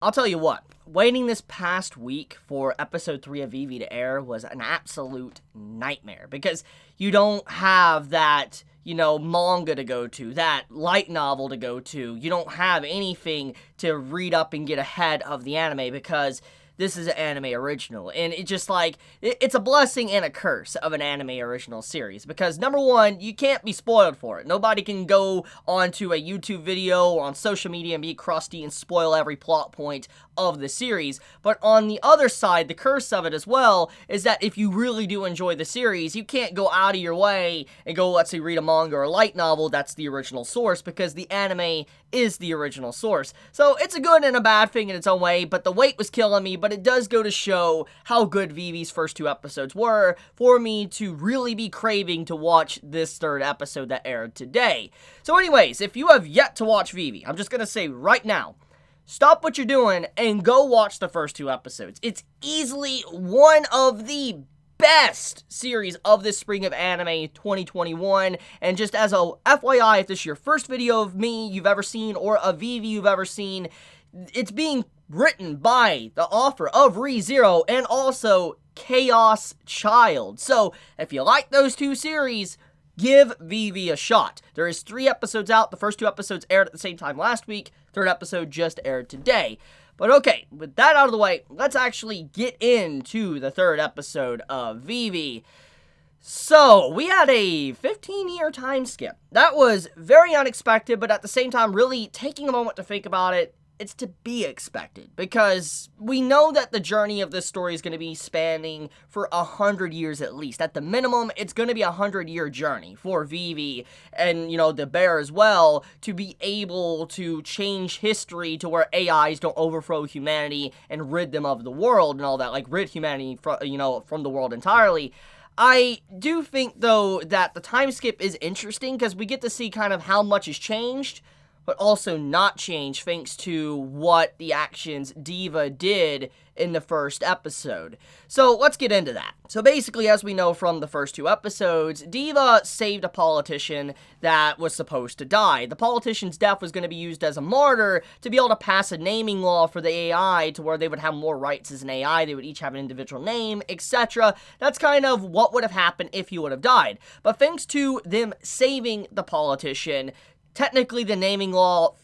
I'll tell you what, waiting this past week for episode 3 of Vivy to air was an absolute nightmare because you don't have that, manga to go to, that light novel to go to. You don't have anything to read up and get ahead of the anime because this is an anime original, and it's a blessing and a curse of an anime original series, because number one, you can't be spoiled for it. Nobody can go onto a YouTube video or on social media and be crusty and spoil every plot point of the series, but on the other side, the curse of it as well, is that if you really do enjoy the series, you can't go out of your way and go, let's say, read a manga or a light novel that's the original source, because the anime is the original source. So it's a good and a bad thing in its own way, but the wait was killing me, but it does go to show how good Vivy's first 2 episodes were for me to really be craving to watch this 3rd episode that aired today. So anyways, if you have yet to watch Vivy, I'm just gonna say right now, stop what you're doing and go watch the first 2 episodes. It's easily one of the best series of this spring of anime 2021, and just as a FYI, if this is your first video of me you've ever seen or a Vivy you've ever seen, it's being written by the author of Re:Zero and also Chaos Child. So if you like those 2 series, give Vivy a shot. There is 3 episodes out. The first 2 episodes aired at the same time last week. 3rd episode just aired today. But okay, with that out of the way, let's actually get into the 3rd episode of Vivy. So, we had a 15-year time skip. That was very unexpected, but at the same time, really taking a moment to think about it, it's to be expected, because we know that the journey of this story is going to be spanning for 100 years at least. At the minimum, it's going to be a 100-year journey for Vivy and, the bear as well, to be able to change history to where AIs don't overthrow humanity and rid them of the world and all that, like rid humanity from the world entirely. I do think, though, that the time skip is interesting because we get to see kind of how much has changed, but also not changed thanks to what the actions Diva did in the 1st episode. So let's get into that. So basically, as we know from the first 2 episodes, Diva saved a politician that was supposed to die. The politician's death was going to be used as a martyr to be able to pass a naming law for the AI to where they would have more rights as an AI, they would each have an individual name, etc. That's kind of what would have happened if he would have died. But thanks to them saving the politician, technically the naming law,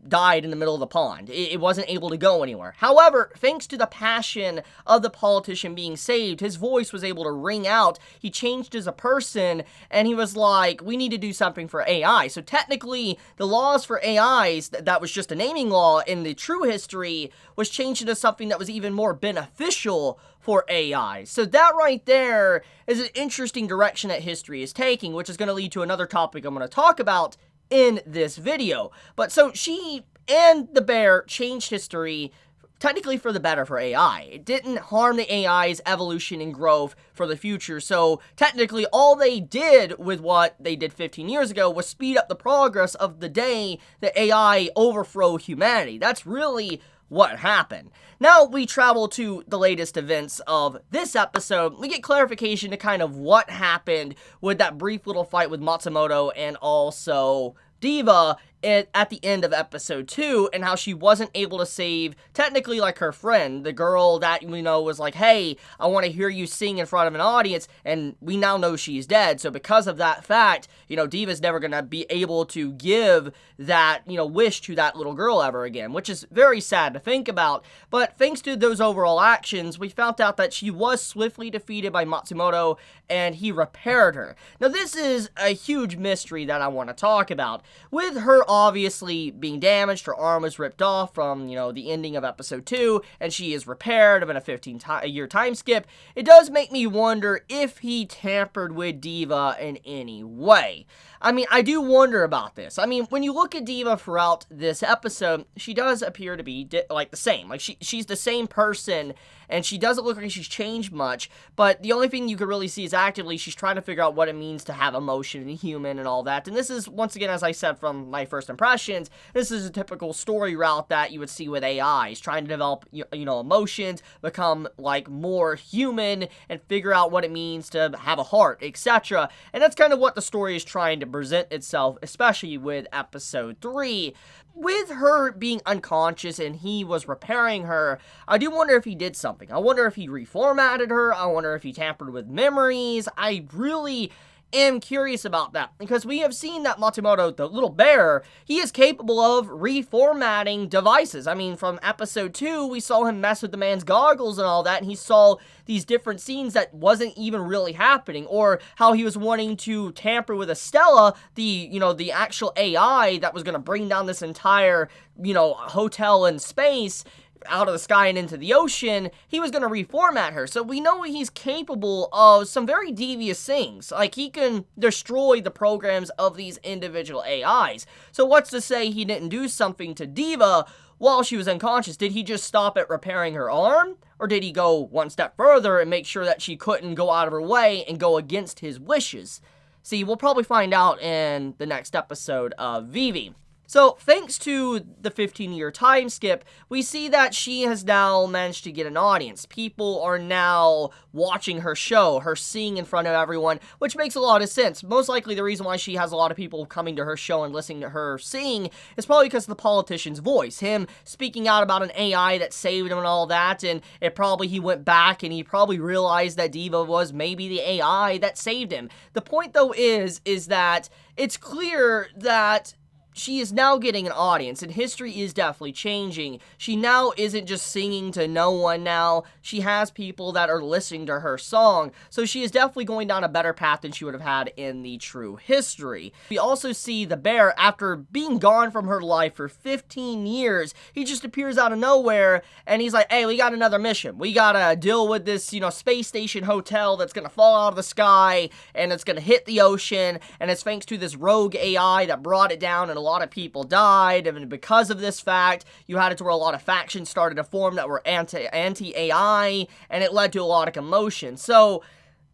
died in the middle of the pond. It wasn't able to go anywhere. However, thanks to the passion of the politician being saved, his voice was able to ring out. He changed as a person, and he was like, we need to do something for AI. So technically, the laws for AIs, that was just a naming law in the true history, was changed into something that was even more beneficial for AI. So that right there is an interesting direction that history is taking, which is going to lead to another topic I'm going to talk about in this video. But so she and the bear changed history technically for the better for AI. It didn't harm the AI's evolution and growth for the future. So technically all they did with what they did 15 years ago was speed up the progress of the day the AI overthrow humanity. That's really what happened. Now we travel to the latest events of this episode. We get clarification to kind of what happened with that brief little fight with Matsumoto and also Diva at the end of episode 2, and how she wasn't able to save, technically, like, her friend, the girl that, was like, hey, I want to hear you sing in front of an audience, and we now know she's dead. So because of that fact, Diva's never going to be able to give that, wish to that little girl ever again, which is very sad to think about. But thanks to those overall actions, we found out that she was swiftly defeated by Matsumoto, and he repaired her. Now, this is a huge mystery that I want to talk about. With her obviously being damaged, her arm was ripped off from, the ending of episode 2, and she is repaired in a 15-year time skip. It does make me wonder if he tampered with Diva in any way. I mean, I do wonder about this. I mean, when you look at Diva throughout this episode, she does appear to be, the same. Like, she's the same person, and she doesn't look like she's changed much, but the only thing you can really see is actively she's trying to figure out what it means to have emotion and human and all that. And this is, once again, as I said from my first first impressions. This is a typical story route that you would see with AIs, trying to develop, emotions, become, like, more human, and figure out what it means to have a heart, etc. And that's kind of what the story is trying to present itself, especially with episode 3. With her being unconscious and he was repairing her, I do wonder if he did something. I wonder if he reformatted her. I wonder if he tampered with memories. I really am curious about that, because we have seen that Matsumoto, the little bear, he is capable of reformatting devices. I mean, from episode 2, we saw him mess with the man's goggles and all that, and he saw these different scenes that wasn't even really happening, or how he was wanting to tamper with Estella, the actual AI that was going to bring down this entire, hotel in space, out of the sky and into the ocean. He was going to reformat her. So we know he's capable of some very devious things. Like, he can destroy the programs of these individual AIs. So what's to say he didn't do something to Diva while she was unconscious? Did he just stop at repairing her arm? Or did he go one step further and make sure that she couldn't go out of her way and go against his wishes? See, we'll probably find out in the next episode of Vivy. So, thanks to the 15-year time skip, we see that she has now managed to get an audience. People are now watching her show, her sing in front of everyone, which makes a lot of sense. Most likely the reason why she has a lot of people coming to her show and listening to her sing is probably because of the politician's voice. Him speaking out about an AI that saved him and all that, and he went back and he probably realized that Diva was maybe the AI that saved him. The point, though, is that it's clear that she is now getting an audience, and history is definitely changing. She now isn't just singing to no one now. She has people that are listening to her song, so she is definitely going down a better path than she would have had in the true history. We also see the bear, after being gone from her life for 15 years, he just appears out of nowhere, and he's like, hey, we got another mission. We gotta deal with this, space station hotel that's gonna fall out of the sky, and it's gonna hit the ocean, and it's thanks to this rogue AI that brought it down, and a lot of people died, and because of this fact, you had it to where a lot of factions started to form that were anti-AI, and it led to a lot of commotion. So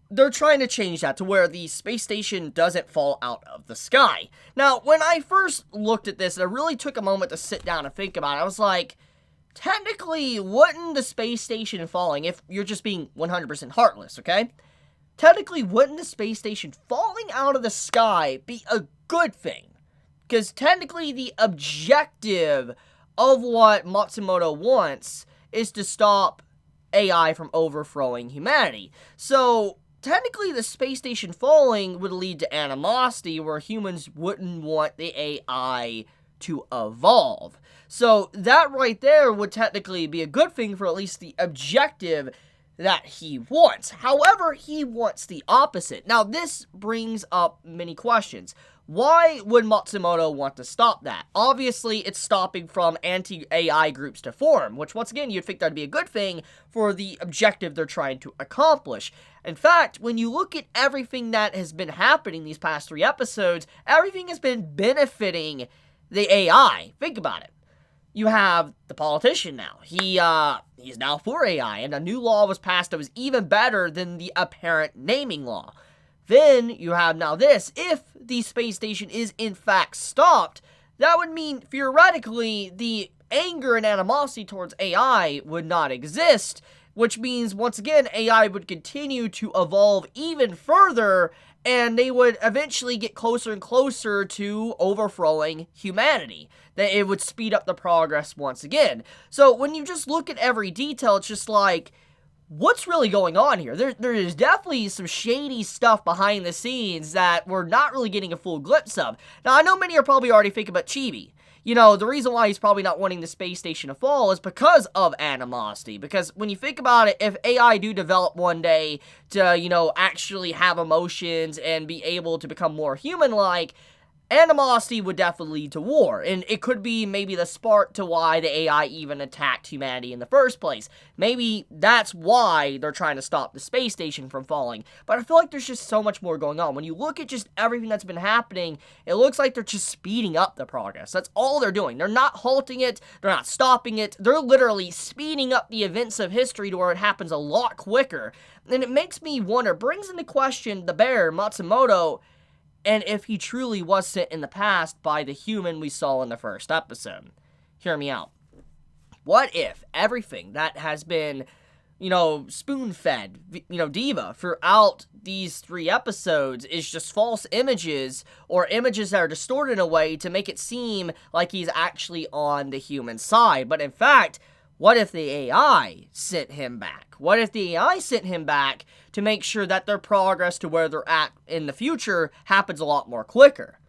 they're trying to change that to where the space station doesn't fall out of the sky. Now, when I first looked at this, and I really took a moment to sit down and think about it, I was like, technically, wouldn't the space station falling, if you're just being 100% heartless, okay? Technically, wouldn't the space station falling out of the sky be a good thing? Because technically the objective of what Matsumoto wants is to stop AI from overthrowing humanity. So technically the space station falling would lead to animosity, where humans wouldn't want the AI to evolve. So that right there would technically be a good thing for at least the objective that he wants. However, he wants the opposite. Now, this brings up many questions. Why would Matsumoto want to stop that? Obviously, it's stopping from anti-AI groups to form, which, once again, you'd think that'd be a good thing for the objective they're trying to accomplish. In fact, when you look at everything that has been happening these past 3 episodes, everything has been benefiting the AI. Think about it. You have the politician now. He's now for AI, and a new law was passed that was even better than the apparent naming law. Then you have now this. If the space station is in fact stopped, that would mean theoretically the anger and animosity towards AI would not exist, which means once again AI would continue to evolve even further, and they would eventually get closer and closer to overthrowing humanity. That it would speed up the progress once again. So when you just look at every detail, it's just like, what's really going on here? There is definitely some shady stuff behind the scenes that we're not really getting a full glimpse of. Now, I know many are probably already thinking about Chibi. The reason why he's probably not wanting the space station to fall is because of animosity. Because when you think about it, if AI do develop one day to, actually have emotions and be able to become more human-like, animosity would definitely lead to war, and it could be maybe the spark to why the AI even attacked humanity in the first place. Maybe that's why they're trying to stop the space station from falling, but I feel like there's just so much more going on. When you look at just everything that's been happening, it looks like they're just speeding up the progress. That's all they're doing. They're not halting it, they're not stopping it, they're literally speeding up the events of history to where it happens a lot quicker. And it makes me wonder, brings into question the bear, Matsumoto. and if he truly was sent in the past by the human we saw in the first episode. Hear me out. What if everything that has been, spoon-fed, Diva throughout these 3 episodes is just false images, or images that are distorted in a way to make it seem like he's actually on the human side? But in fact, what if the AI sent him back? What if the AI sent him back to make sure that their progress to where they're at in the future happens a lot more quicker?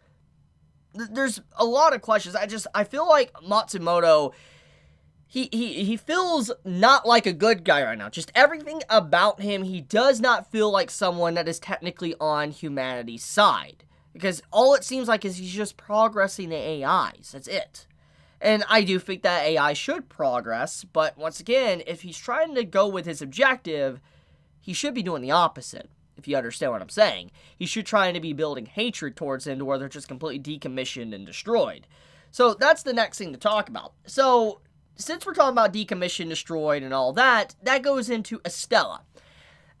There's a lot of questions. I feel like Matsumoto, he feels not like a good guy right now. Just everything about him, he does not feel like someone that is technically on humanity's side. Because all it seems like is he's just progressing the AIs. That's it. And I do think that AI should progress, but once again, if he's trying to go with his objective, he should be doing the opposite, if you understand what I'm saying. He should try to be building hatred towards them to where they're just completely decommissioned and destroyed. So that's the next thing to talk about. So, since we're talking about decommissioned, destroyed, and all that, that goes into Estella.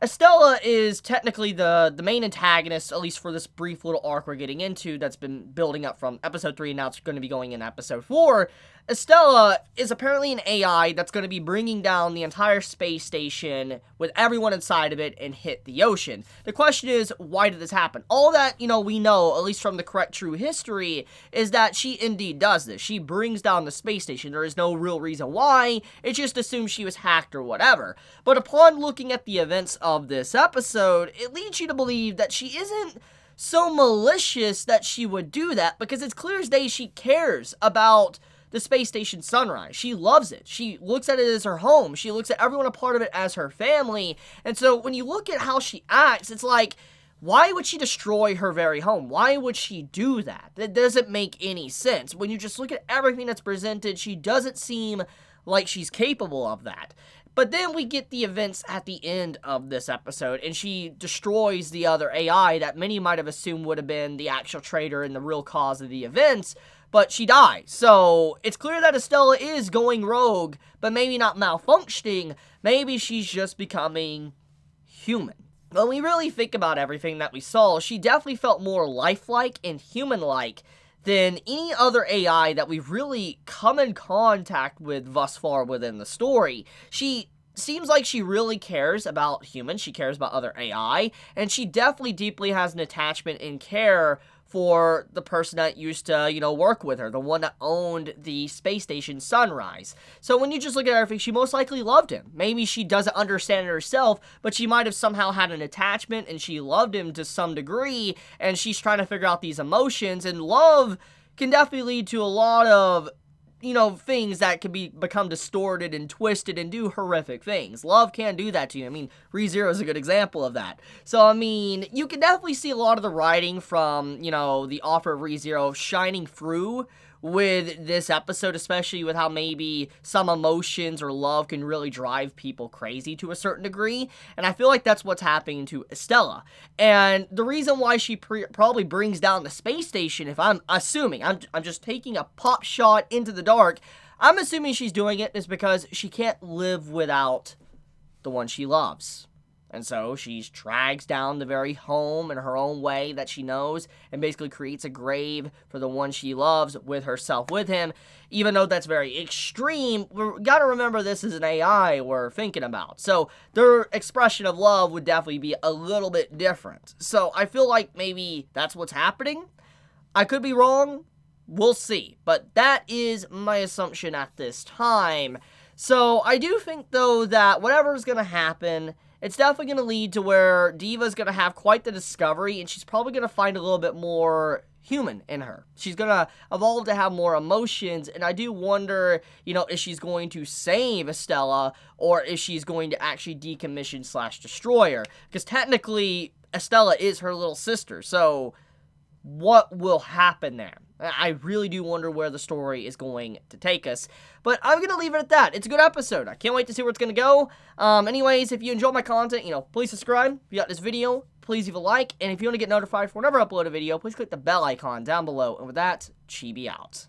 Estella is technically the main antagonist, at least for this brief little arc we're getting into that's been building up from episode 3, and now it's going to be going in episode 4. Estella is apparently an AI that's going to be bringing down the entire space station with everyone inside of it and hit the ocean. The question is, why did this happen? All that, we know, at least from the correct true history, is that she indeed does this. She brings down the space station. There is no real reason why. It's just assumed she was hacked or whatever. But upon looking at the events of this episode, it leads you to believe that she isn't so malicious that she would do that, because it's clear as day she cares about the space station Sunrise. She loves it. She looks at it as her home. She looks at everyone a part of it as her family. And so when you look at how she acts, it's like, why would she destroy her very home? Why would she do that? That doesn't make any sense. When you just look at everything that's presented, she doesn't seem like she's capable of that. But then we get the events at the end of this episode, and she destroys the other AI that many might have assumed would have been the actual traitor and the real cause of the events, but she dies. So it's clear that Estella is going rogue, but maybe not malfunctioning. Maybe she's just becoming human. When we really think about everything that we saw, she definitely felt more lifelike and human-like than any other AI that we've really come in contact with thus far within the story. She seems like she really cares about humans, she cares about other AI, and she definitely deeply has an attachment and care for the person that used to, work with her, the one that owned the space station Sunrise. So when you just look at everything, she most likely loved him. Maybe she doesn't understand it herself, but she might have somehow had an attachment and she loved him to some degree, and she's trying to figure out these emotions, and love can definitely lead to a lot of things that can become distorted and twisted and do horrific things. Love can do that to you. I mean, ReZero is a good example of that. So, I mean, you can definitely see a lot of the writing from, the author of ReZero shining through with this episode, especially with how maybe some emotions or love can really drive people crazy to a certain degree, and I feel like that's what's happening to Estella. And the reason why she probably brings down the space station, if I'm assuming, I'm just taking a pop shot into the dark, I'm assuming she's doing it is because she can't live without the one she loves. And so she drags down the very home in her own way that she knows and basically creates a grave for the one she loves with herself with him. Even though that's very extreme, we got to remember this is an AI we're thinking about. So their expression of love would definitely be a little bit different. So I feel like maybe that's what's happening. I could be wrong. We'll see. But that is my assumption at this time. So I do think, though, that whatever's going to happen, it's definitely going to lead to where Diva's going to have quite the discovery, and she's probably going to find a little bit more human in her. She's going to evolve to have more emotions, and I do wonder, if she's going to save Estella, or if she's going to actually decommission / destroy her. Because technically, Estella is her little sister, so what will happen there? I really do wonder where the story is going to take us. But I'm going to leave it at that. It's a good episode. I can't wait to see where it's going to go. Anyways, if you enjoyed my content, please subscribe. If you got this video, please leave a like. And if you want to get notified for whenever I upload a video, please click the bell icon down below. And with that, Chibi out.